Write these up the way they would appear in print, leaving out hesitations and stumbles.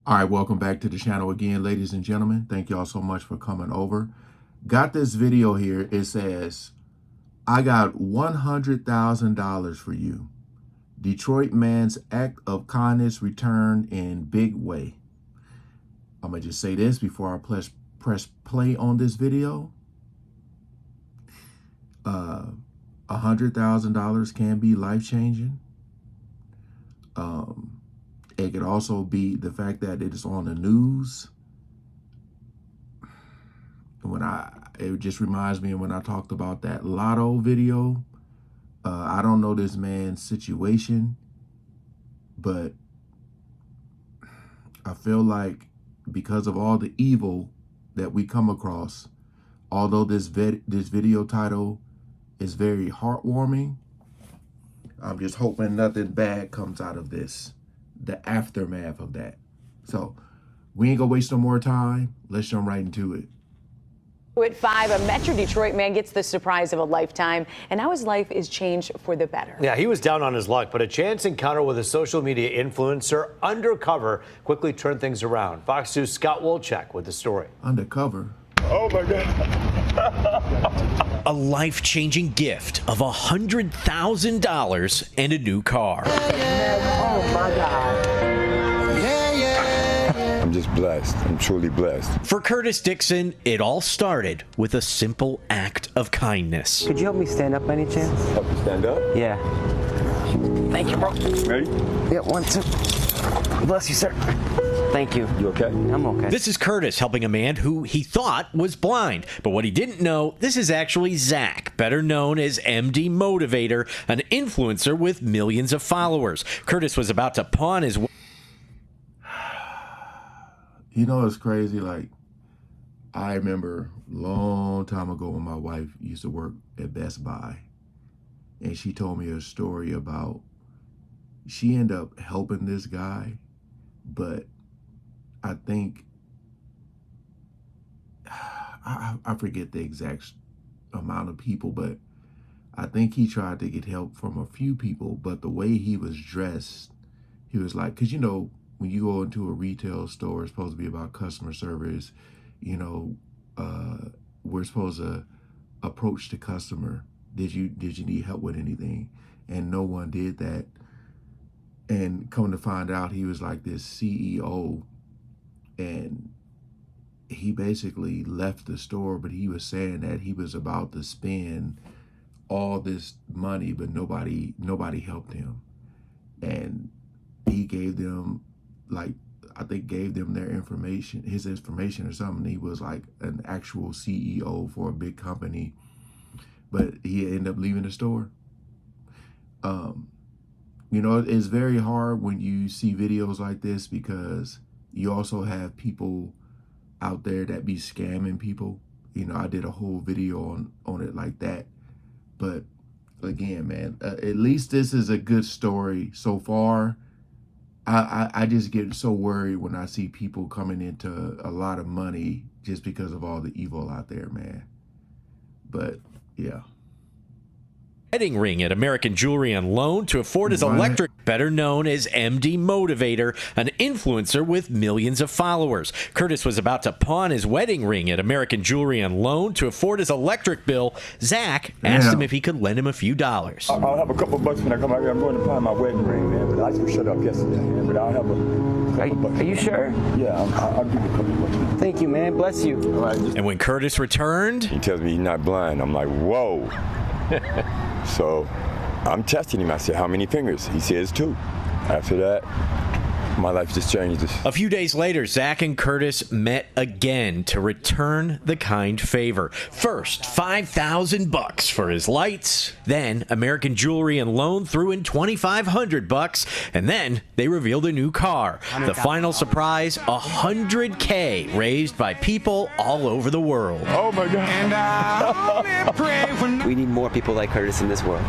All right, welcome back to the channel again, ladies and gentlemen. Thank y'all so much for coming over. Got this video here. It says, I got $100,000 for you. Detroit man's act of kindness returned in big way. I'm going to just say this before I press play on this video. $100,000 can be life-changing. It could also be the fact that it is on the news. It just reminds me of when I talked about that lotto video. I don't know this man's situation, but I feel like because of all the evil that we come across, although this video title is very heartwarming, I'm just hoping nothing bad comes out of this, the aftermath of that. So we ain't gonna waste no more time. Let's jump right into it. At 5, a Metro Detroit man gets the surprise of a lifetime, and now his life is changed for the better. Yeah, he was down on his luck, but a chance encounter with a social media influencer undercover quickly turned things around. Fox News' Scott Wolchek with the story. Undercover? Oh my God. A life-changing gift of $100,000 and a new car. Oh my God. I'm just blessed. I'm truly blessed. For Curtis Dixon, it all started with a simple act of kindness. Could you help me stand up by any chance? Help you stand up? Yeah. Thank you, bro. Ready? Yeah, 1, 2. Bless you, sir. Thank you. You okay? I'm okay. This is Curtis helping a man who he thought was blind. But what he didn't know, this is actually Zach, better known as MD Motivator, an influencer with millions of followers. Curtis was about to pawn his... You know, it's crazy. Like, I remember a long time ago when my wife used to work at Best Buy, and she told me a story about she ended up helping this guy, but I think I forget the exact amount of people, but I think he tried to get help from a few people. But the way he was dressed, he was like, because you know, when you go into a retail store, it's supposed to be about customer service. You know, we're supposed to approach the customer. Did you need help with anything? And no one did that. And coming to find out, he was like this CEO, and he basically left the store, but he was saying that he was about to spend all this money, but nobody helped him. And he gave them, like, I think gave them their information, his information or something. He was like an actual CEO for a big company, but he ended up leaving the store. You know, it's very hard when you see videos like this, because you also have people out there that be scamming people. You know, I did a whole video on it like that. But again, man, at least this is a good story so far. I just get so worried when I see people coming into a lot of money just because of all the evil out there, man. But yeah. Wedding ring at American Jewelry on loan to afford his electric, better known as MD Motivator, an influencer with millions of followers. Curtis was about to pawn his wedding ring at American Jewelry on loan to afford his electric bill. Zach asked him if he could lend him a few dollars. I'll have a couple bucks when I come out here. I'm going to pawn my wedding ring, man. But the lights were shut up yesterday, man. But I'll have a couple bucks. Are you sure? Yeah, I'll give you a couple bucks. Thank you, man. Bless you. All right, And when Curtis returned, he tells me he's not blind. I'm like, whoa. So I'm testing him. I said, how many fingers? He says 2. After that, my life just changed. A few days later, Zach and Curtis met again to return the kind favor. First, $5,000 for his lights. Then, American Jewelry and Loan threw in $2,500, and then they revealed a new car. The final surprise: $100K raised by people all over the world. Oh my God. We need more people like Curtis in this world.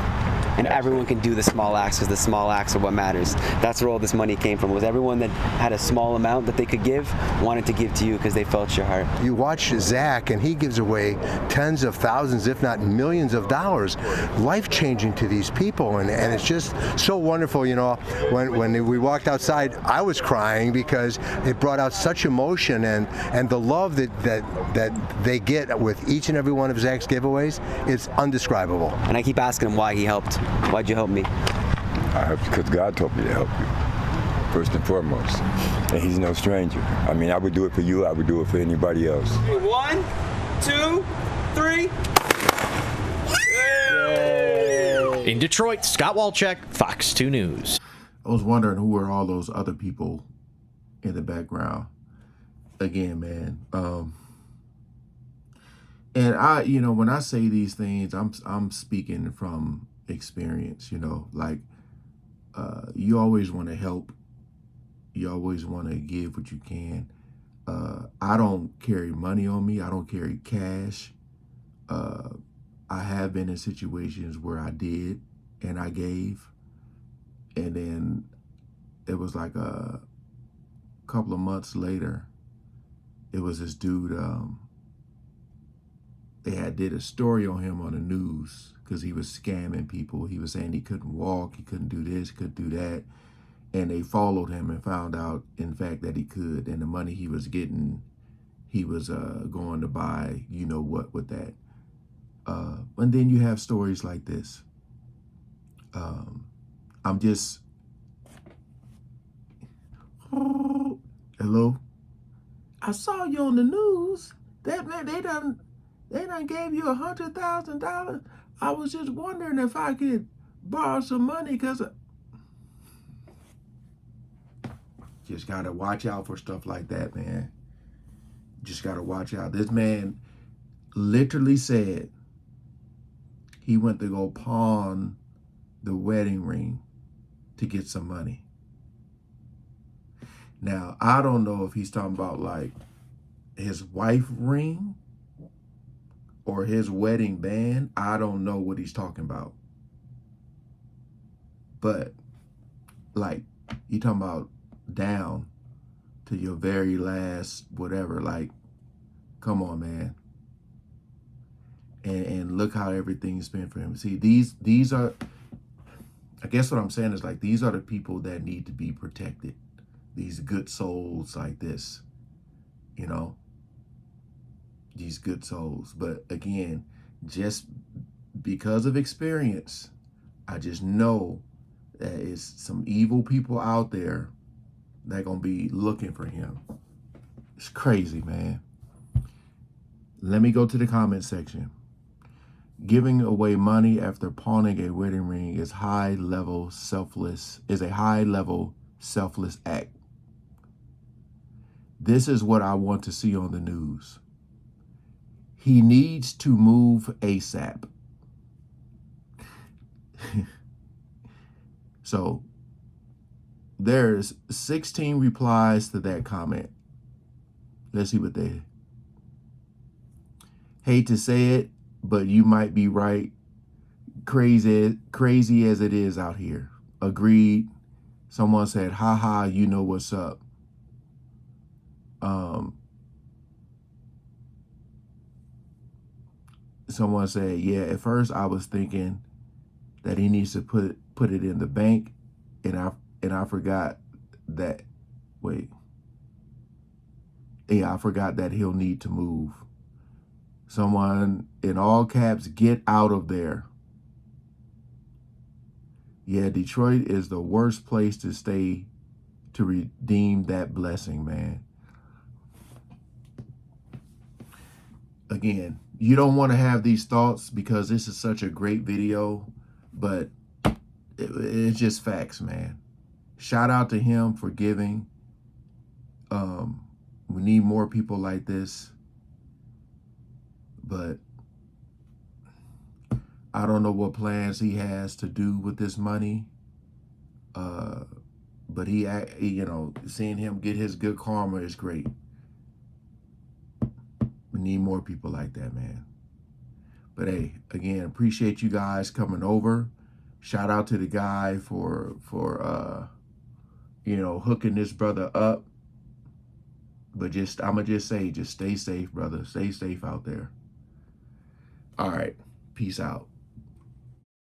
and everyone can do the small acts because the small acts are what matters. That's where all this money came from, was everyone that had a small amount that they could give wanted to give to you because they felt your heart. You watch Zach, and he gives away tens of thousands, if not millions of dollars, life-changing to these people, and it's just so wonderful. You know, when we walked outside, I was crying because it brought out such emotion, and the love that they get with each and every one of Zach's giveaways is undescribable. And I keep asking him why he helped. Why'd you help me? I helped because God told me to help you, first and foremost. And he's no stranger. I mean, I would do it for you. I would do it for anybody else. 1, 2, 3. In Detroit, Scott Walchek, Fox 2 News. I was wondering who were all those other people in the background. Again, man. And I, you know, when I say these things, I'm speaking from experience, you know, like you always want to help. You always want to give what you can. I don't carry money on me. I don't carry cash. I have been in situations where I did and I gave, and then it was like a couple of months later, it was this dude, they had did a story on him on the news because he was scamming people. He was saying he couldn't walk, he couldn't do this, couldn't do that. And they followed him and found out, in fact, that he could. And the money he was getting, he was going to buy, you know what, with that. And then you have stories like this. I'm just, hello? I saw you on the news. That man, they done gave you $100,000. I was just wondering if I could borrow some money because just gotta watch out for stuff like that, man. Just gotta watch out. This man literally said he went to go pawn the wedding ring to get some money. Now, I don't know if he's talking about like his wife ring or his wedding band. I don't know what he's talking about. But like, you talking about down to your very last whatever, like, come on, man. And look how everything's been for him. See, these are, I guess what I'm saying is like, these are the people that need to be protected. These good souls like this, you know, these good souls. But again, just because of experience, I just know that it's some evil people out there that gonna be looking for him. It's crazy, man. Let me go to the comment section. Giving away money after pawning a wedding ring is a high-level selfless act. This is what I want to see on the news. He needs to move ASAP. So there's 16 replies to that comment. Let's see what they. Hate to say it, but you might be right. Crazy as it is out here. Agreed. Someone said, haha, you know what's up. Someone said, yeah, at first I was thinking that he needs to put it in the bank, and I forgot that, wait. Yeah, I forgot that he'll need to move. Someone in all caps, get out of there. Yeah, Detroit is the worst place to stay to redeem that blessing, man. Again, you don't want to have these thoughts because this is such a great video, but it's just facts, man. Shout out to him for giving. We need more people like this. But I don't know what plans he has to do with this money. But he, you know, seeing him get his good karma is great. We need more people like that, man. But hey, again, appreciate you guys coming over. Shout out to the guy for you know, hooking this brother up. But I'ma just say, just stay safe, brother. Stay safe out there. All right. Peace out.